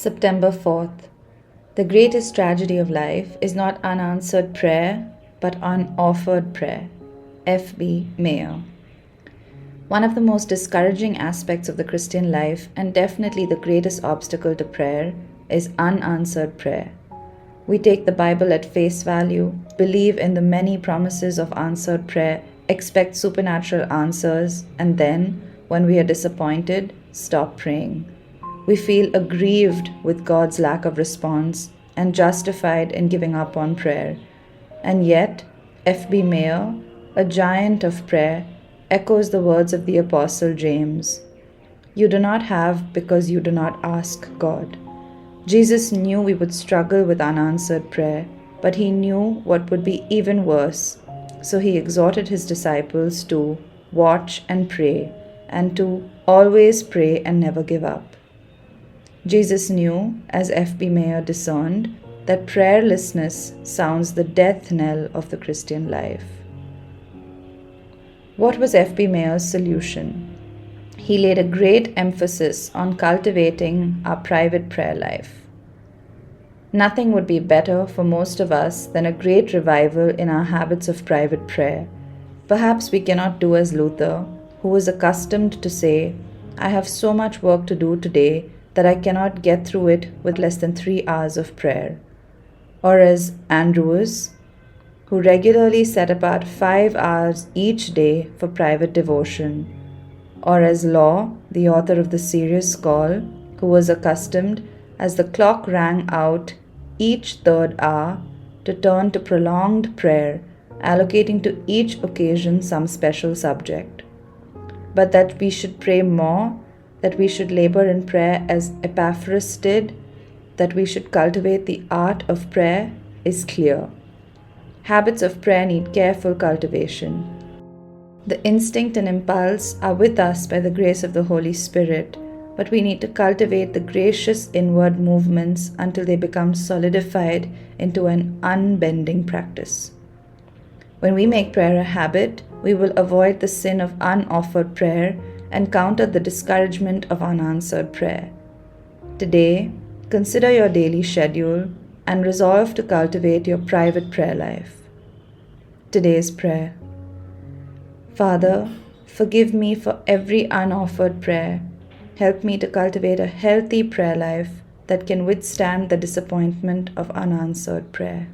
September 4th. The greatest tragedy of life is not unanswered prayer, but unoffered prayer. F.B. Meyer. One of the most discouraging aspects of the Christian life, and definitely the greatest obstacle to prayer, is unanswered prayer. We take the Bible at face value, believe in the many promises of answered prayer, expect supernatural answers, and then, when we are disappointed, stop praying. We feel aggrieved with God's lack of response and justified in giving up on prayer. And yet, F.B. Meyer, a giant of prayer, echoes the words of the Apostle James. You do not have because you do not ask God. Jesus knew we would struggle with unanswered prayer, but he knew what would be even worse. So he exhorted his disciples to watch and pray, and to always pray and never give up. Jesus knew, as F.B. Meyer discerned, that prayerlessness sounds the death knell of the Christian life. What was F.B. Meyer's solution? He laid a great emphasis on cultivating our private prayer life. Nothing would be better for most of us than a great revival in our habits of private prayer. Perhaps we cannot do as Luther, who was accustomed to say, I have so much work to do today that I cannot get through it with less than 3 hours of prayer. Or as Andrewes, who regularly set apart 5 hours each day for private devotion. Or as Law, the author of the Serious Call, who was accustomed, as the clock rang out each 3rd hour, to turn to prolonged prayer, allocating to each occasion some special subject. But that we should pray more, that we should labor in prayer as Epaphras did, that we should cultivate the art of prayer is clear. Habits of prayer need careful cultivation. The instinct and impulse are with us by the grace of the Holy Spirit, but we need to cultivate the gracious inward movements until they become solidified into an unbending practice. When we make prayer a habit, we will avoid the sin of unoffered prayer and counter the discouragement of unanswered prayer. Today, consider your daily schedule and resolve to cultivate your private prayer life. Today's prayer. Father, forgive me for every unoffered prayer. Help me to cultivate a healthy prayer life that can withstand the disappointment of unanswered prayer.